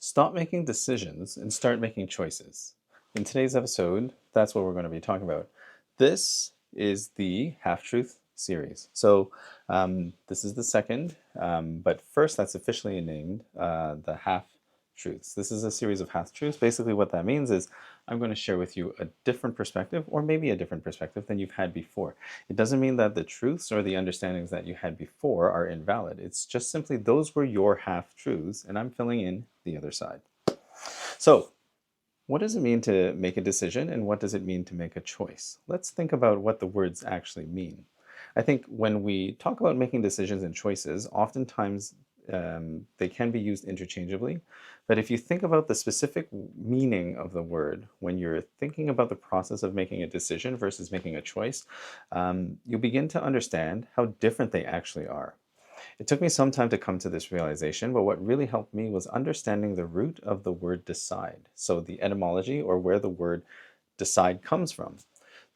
Stop making decisions and start making choices. In today's episode, that's what we're going to be talking about. This is the Half Truth series. This is the second, but first that's officially named the Half Truths. This is a series of half truths. Basically, what that means is I'm going to share with you a different perspective, or maybe a different perspective than you've had before. It doesn't mean that the truths or the understandings that you had before are invalid. It's just simply those were your half truths, and I'm filling in the other side. So, what does it mean to make a decision, and what does it mean to make a choice? Let's think about what the words actually mean. I think when we talk about making decisions and choices, oftentimes they can be used interchangeably. But if you think about the specific meaning of the word when you're thinking about the process of making a decision versus making a choice, you'll begin to understand how different they actually are. It took me some time to come to this realization, but what really helped me was understanding the root of the word decide. So the etymology, or where the word decide comes from.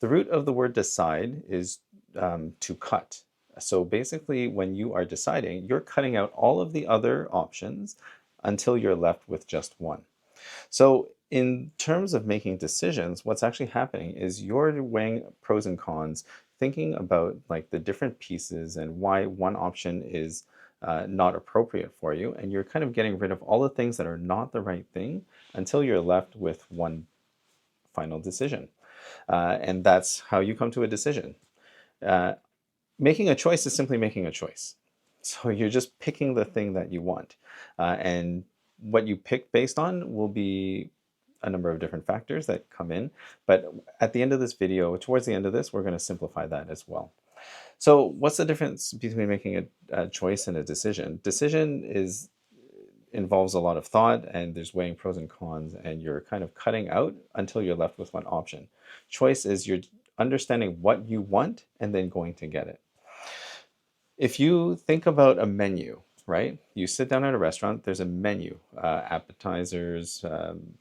The root of the word decide is to cut. So basically, when you are deciding, you're cutting out all of the other options until you're left with just one. So in terms of making decisions, what's actually happening is you're weighing pros and cons, thinking about like the different pieces and why one option is not appropriate for you, and you're kind of getting rid of all the things that are not the right thing until you're left with one final decision. And that's how you come to a decision. Making a choice is simply making a choice. So you're just picking the thing that you want. And what you pick based on will be a number of different factors that come in. But at the end of this video, towards the end of this, we're going to simplify that as well. So what's the difference between making a choice and a decision? Decision involves a lot of thought, and there's weighing pros and cons, and you're kind of cutting out until you're left with one option. Choice is you're understanding what you want and then going to get it. If you think about a menu, right? You sit down at a restaurant, there's a menu, appetizers,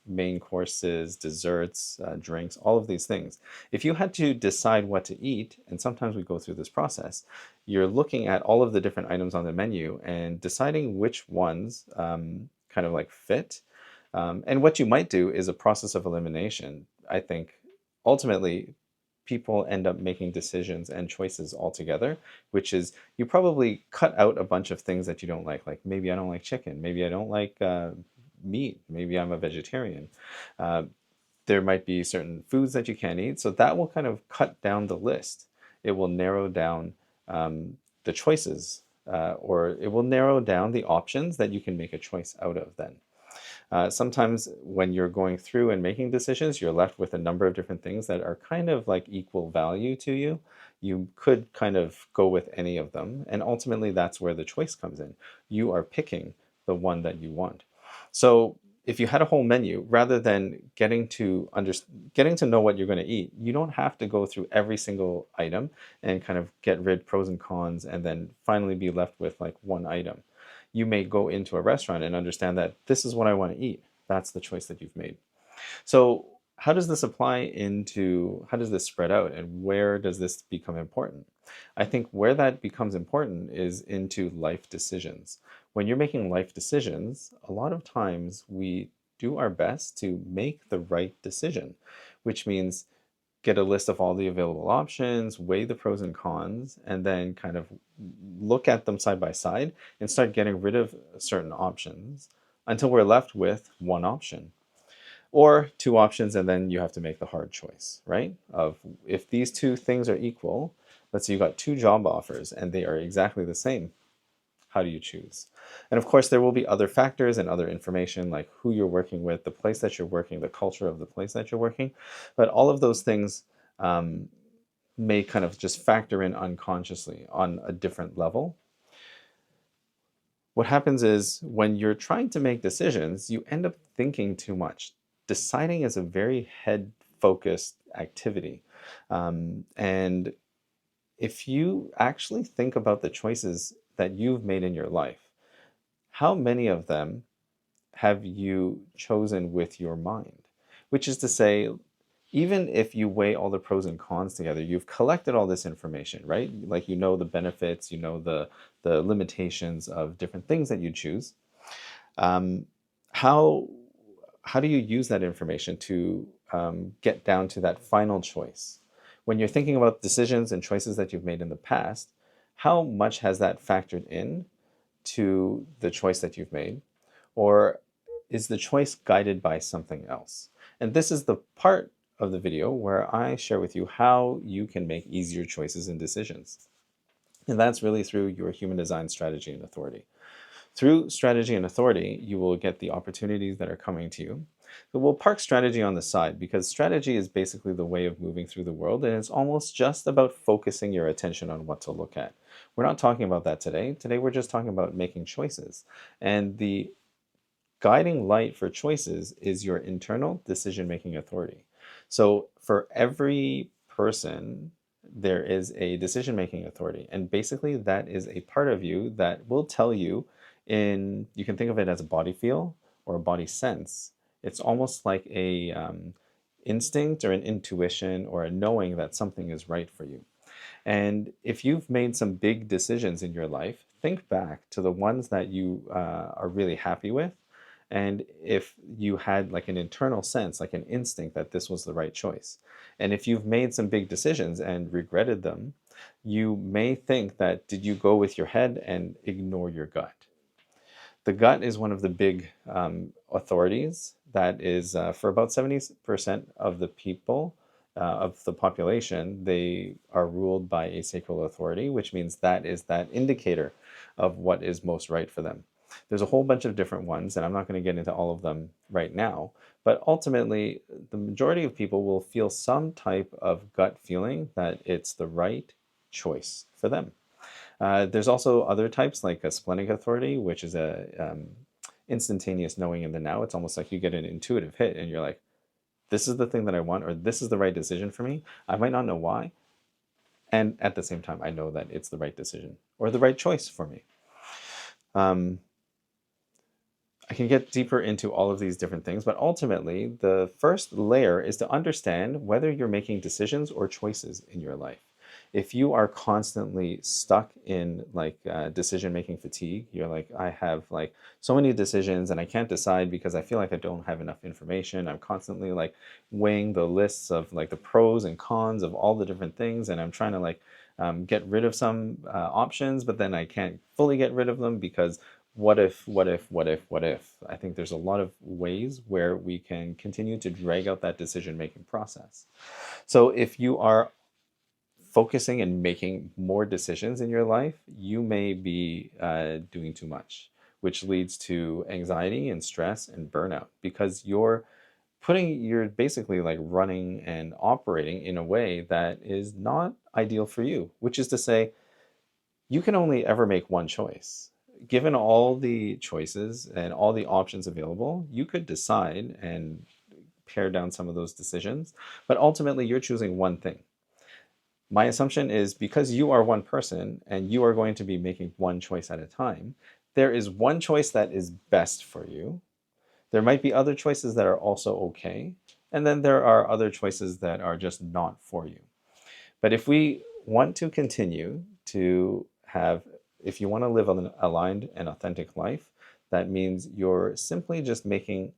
main courses, desserts, drinks, all of these things. If you had to decide what to eat, and sometimes we go through this process, you're looking at all of the different items on the menu and deciding which ones kind of like fit. And what you might do is a process of elimination. I think ultimately people end up making decisions and choices altogether, which is you probably cut out a bunch of things that you don't like maybe I don't like chicken, maybe I don't like meat, maybe I'm a vegetarian. There might be certain foods that you can't eat, so that will kind of cut down the list. It will narrow down the choices, or it will narrow down the options that you can make a choice out of then. Sometimes when you're going through and making decisions, you're left with a number of different things that are kind of like equal value to you. You could kind of go with any of them, and ultimately that's where the choice comes in. You are picking the one that you want. So if you had a whole menu, rather than getting to know what you're going to eat, you don't have to go through every single item and kind of get rid pros and cons and then finally be left with like one item. You may go into a restaurant and understand that this is what I want to eat. That's the choice that you've made. So how does this how does this spread out, and where does this become important? I think where that becomes important is into life decisions. When you're making life decisions, a lot of times we do our best to make the right decision, which means get a list of all the available options, weigh the pros and cons, and then kind of look at them side by side and start getting rid of certain options until we're left with one option. Or two options, and then you have to make the hard choice, right? Of if these two things are equal, let's say you got two job offers and they are exactly the same, how do you choose? And of course, there will be other factors and other information like who you're working with, the place that you're working, the culture of the place that you're working. But all of those things may kind of just factor in unconsciously on a different level. What happens is when you're trying to make decisions, you end up thinking too much. Deciding is a very head-focused activity. And if you actually think about the choices that you've made in your life, how many of them have you chosen with your mind? Which is to say, even if you weigh all the pros and cons together, you've collected all this information, right? Like you know the benefits, you know the limitations of different things that you choose. How how do you use that information to get down to that final choice? When you're thinking about decisions and choices that you've made in the past, how much has that factored in to the choice that you've made? Or is the choice guided by something else? And this is the part of the video where I share with you how you can make easier choices and decisions. And that's really through your human design strategy and authority. Through strategy and authority, you will get the opportunities that are coming to you. But we'll park strategy on the side because strategy is basically the way of moving through the world, and it's almost just about focusing your attention on what to look at. We're not talking about that today. Today, we're just talking about making choices. And the guiding light for choices is your internal decision-making authority. So for every person, there is a decision-making authority. And basically that is a part of you that will tell you you can think of it as a body feel or a body sense. It's almost like a instinct or an intuition or a knowing that something is right for you. And if you've made some big decisions in your life, think back to the ones that you are really happy with. And if you had like an internal sense, like an instinct that this was the right choice. And if you've made some big decisions and regretted them, you may think that did you go with your head and ignore your gut? The gut is one of the big authorities that is for about 70% of the people of the population, they are ruled by a sacral authority, which means that is that indicator of what is most right for them. There's a whole bunch of different ones, and I'm not going to get into all of them right now, but ultimately, the majority of people will feel some type of gut feeling that it's the right choice for them. There's also other types like a splenic authority, which is a instantaneous knowing in the now. It's almost like you get an intuitive hit and you're like, this is the thing that I want, or this is the right decision for me. I might not know why. And at the same time, I know that it's the right decision or the right choice for me. I can get deeper into all of these different things, but ultimately, the first layer is to understand whether you're making decisions or choices in your life. If you are constantly stuck in like decision-making fatigue, you're like, I have like so many decisions and I can't decide because I feel like I don't have enough information. I'm constantly like weighing the lists of like the pros and cons of all the different things, and I'm trying to like get rid of some options, but then I can't fully get rid of them because what if, what if, what if, what if? I think there's a lot of ways where we can continue to drag out that decision-making process. So if you are focusing and making more decisions in your life, you may be doing too much, which leads to anxiety and stress and burnout because you're basically like running and operating in a way that is not ideal for you, which is to say, you can only ever make one choice. Given all the choices and all the options available, you could decide and pare down some of those decisions, but ultimately you're choosing one thing. My assumption is because you are one person and you are going to be making one choice at a time, there is one choice that is best for you. There might be other choices that are also okay, and then there are other choices that are just not for you. But if we want to continue to if you want to live an aligned and authentic life, that means you're simply just making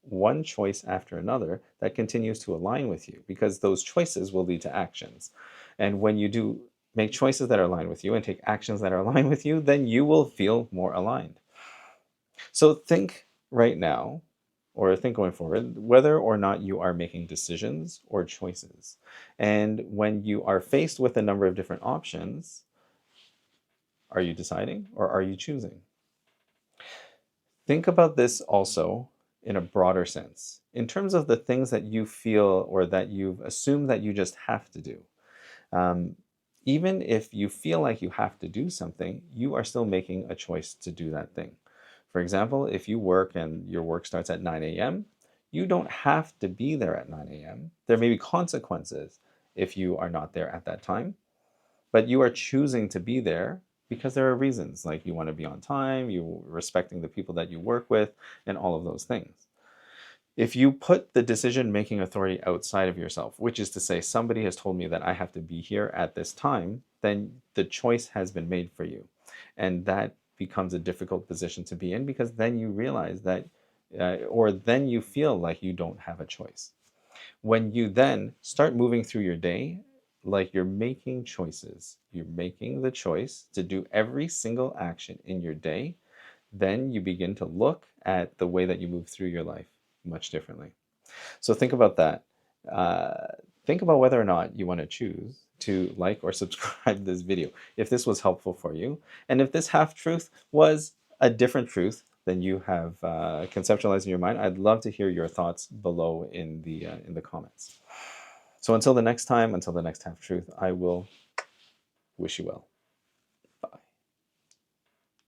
one choice after another that continues to align with you, because those choices will lead to actions. And when you do make choices that are aligned with you and take actions that are aligned with you, then you will feel more aligned. So think right now, or think going forward, whether or not you are making decisions or choices. And when you are faced with a number of different options, are you deciding or are you choosing? Think about this also in a broader sense, in terms of the things that you feel or that you've assumed that you just have to do. Even if you feel like you have to do something, you are still making a choice to do that thing. For example, if you work and your work starts at 9 a.m., you don't have to be there at 9 a.m. There may be consequences if you are not there at that time, but you are choosing to be there because there are reasons, like you want to be on time, you're respecting the people that you work with, and all of those things. If you put the decision-making authority outside of yourself, which is to say somebody has told me that I have to be here at this time, then the choice has been made for you. And that becomes a difficult position to be in because then you realize that or then you feel like you don't have a choice. When you then start moving through your day, like you're making choices, you're making the choice to do every single action in your day, then you begin to look at the way that you move through your life much differently. So think about that. Uh, think about whether or not you want to choose to like or subscribe this video, if this was helpful for you, and if this half truth was a different truth than you have conceptualized in your mind. I'd love to hear your thoughts below in the comments. So until the next time, until the next half truth, I will wish you well.